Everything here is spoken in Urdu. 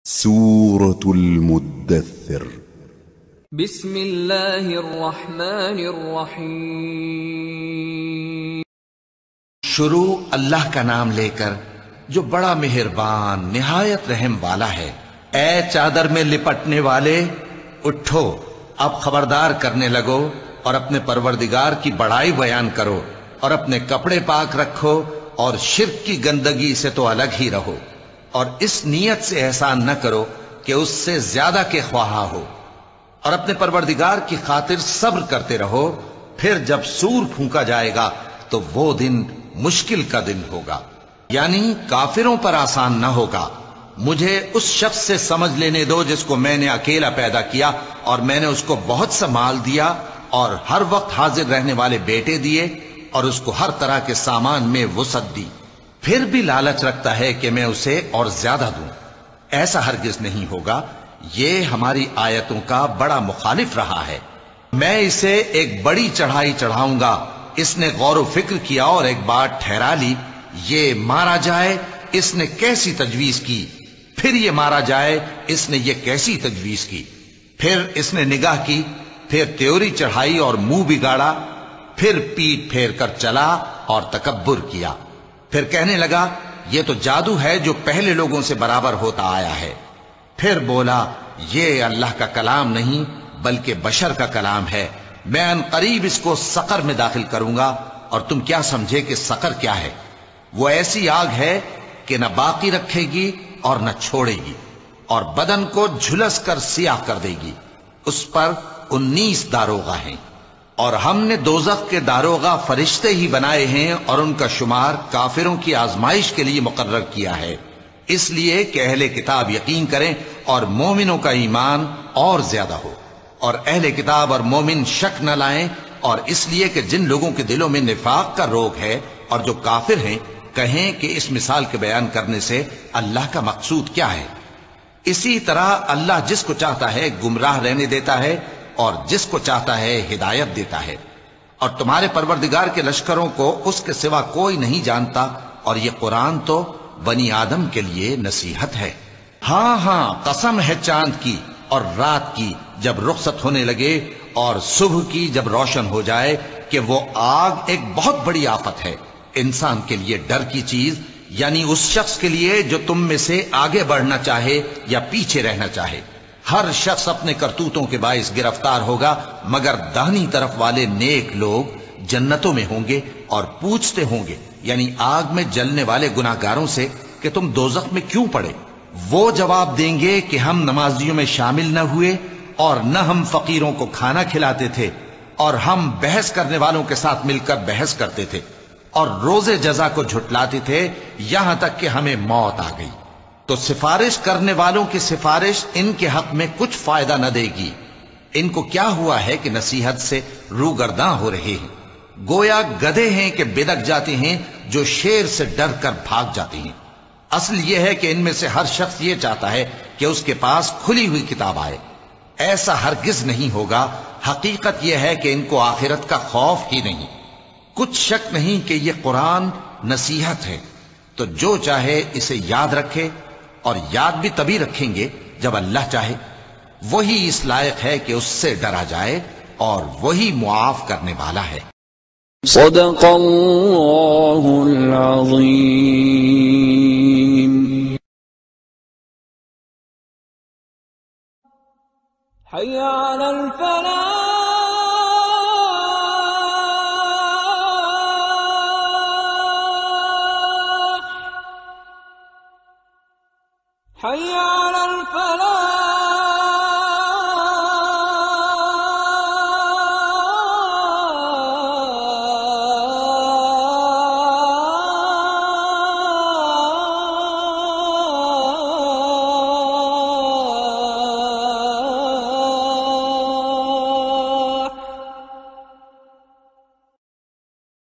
سورة المدثر بسم اللہ الرحمن الرحیم۔ شروع اللہ کا نام لے کر جو بڑا مہربان نہایت رحم والا ہے۔ اے چادر میں لپٹنے والے، اٹھو، اب خبردار کرنے لگو اور اپنے پروردگار کی بڑائی بیان کرو، اور اپنے کپڑے پاک رکھو اور شرک کی گندگی سے تو الگ ہی رہو، اور اس نیت سے احسان نہ کرو کہ اس سے زیادہ کے خواہاں ہو، اور اپنے پروردگار کی خاطر صبر کرتے رہو۔ پھر جب سور پھونکا جائے گا تو وہ دن مشکل کا دن ہوگا، یعنی کافروں پر آسان نہ ہوگا۔ مجھے اس شخص سے سمجھ لینے دو جس کو میں نے اکیلا پیدا کیا، اور میں نے اس کو بہت سا مال دیا اور ہر وقت حاضر رہنے والے بیٹے دیے، اور اس کو ہر طرح کے سامان میں وسعت دی، پھر بھی لالچ رکھتا ہے کہ میں اسے اور زیادہ دوں۔ ایسا ہرگز نہیں ہوگا، یہ ہماری آیتوں کا بڑا مخالف رہا ہے۔ میں اسے ایک بڑی چڑھائی چڑھاؤں گا۔ اس نے غور و فکر کیا اور ایک بات ٹھہرا لی، یہ مارا جائے، اس نے کیسی تجویز کی، پھر یہ مارا جائے، اس نے یہ کیسی تجویز کی۔ پھر اس نے نگاہ کی، پھر تیوری چڑھائی اور منہ بگاڑا، پھر پیٹ پھیر کر چلا اور تکبر کیا، پھر کہنے لگا یہ تو جادو ہے جو پہلے لوگوں سے برابر ہوتا آیا ہے۔ پھر بولا یہ اللہ کا کلام نہیں بلکہ بشر کا کلام ہے، میں ان قریب اس کو سقر میں داخل کروں گا، اور تم کیا سمجھے کہ سقر کیا ہے؟ وہ ایسی آگ ہے کہ نہ باقی رکھے گی اور نہ چھوڑے گی، اور بدن کو جھلس کر سیاہ کر دے گی۔ اس پر 19 داروغہ ہیں، اور ہم نے دوزخ کے داروغہ فرشتے ہی بنائے ہیں، اور ان کا شمار کافروں کی آزمائش کے لیے مقرر کیا ہے، اس لیے کہ اہل کتاب یقین کریں اور مومنوں کا ایمان اور زیادہ ہو، اور اہل کتاب اور مومن شک نہ لائیں، اور اس لیے کہ جن لوگوں کے دلوں میں نفاق کا روگ ہے اور جو کافر ہیں کہیں کہ اس مثال کے بیان کرنے سے اللہ کا مقصود کیا ہے۔ اسی طرح اللہ جس کو چاہتا ہے گمراہ رہنے دیتا ہے اور جس کو چاہتا ہے ہدایت دیتا ہے، اور تمہارے پروردگار کے لشکروں کو اس کے سوا کوئی نہیں جانتا، اور یہ قرآن تو بنی آدم کے لیے نصیحت ہے۔ ہاں ہاں، قسم ہے چاند کی اور رات کی جب رخصت ہونے لگے، اور صبح کی جب روشن ہو جائے، کہ وہ آگ ایک بہت بڑی آفت ہے، انسان کے لیے ڈر کی چیز، یعنی اس شخص کے لیے جو تم میں سے آگے بڑھنا چاہے یا پیچھے رہنا چاہے۔ ہر شخص اپنے کرتوتوں کے باعث گرفتار ہوگا، مگر داہنی طرف والے نیک لوگ جنتوں میں ہوں گے، اور پوچھتے ہوں گے یعنی آگ میں جلنے والے گناہگاروں سے کہ تم دوزخ میں کیوں پڑے؟ وہ جواب دیں گے کہ ہم نمازیوں میں شامل نہ ہوئے، اور نہ ہم فقیروں کو کھانا کھلاتے تھے، اور ہم بحث کرنے والوں کے ساتھ مل کر بحث کرتے تھے، اور روز جزا کو جھٹلاتے تھے، یہاں تک کہ ہمیں موت آ گئی۔ تو سفارش کرنے والوں کی سفارش ان کے حق میں کچھ فائدہ نہ دے گی۔ ان کو کیا ہوا ہے کہ نصیحت سے روگرداں ہو رہے ہیں، گویا گدھے ہیں کہ بدک جاتے ہیں جو شیر سے ڈر کر بھاگ جاتے ہیں۔ اصل یہ ہے کہ ان میں سے ہر شخص یہ چاہتا ہے کہ اس کے پاس کھلی ہوئی کتاب آئے، ایسا ہرگز نہیں ہوگا۔ حقیقت یہ ہے کہ ان کو آخرت کا خوف ہی نہیں۔ کچھ شک نہیں کہ یہ قرآن نصیحت ہے، تو جو چاہے اسے یاد رکھے، اور یاد بھی تبھی رکھیں گے جب اللہ چاہے۔ وہی اس لائق ہے کہ اس سے ڈرا جائے، اور وہی معاف کرنے والا ہے۔ صدق اللہ العظیم۔ حی علی الفلاح، حي على الفلاح۔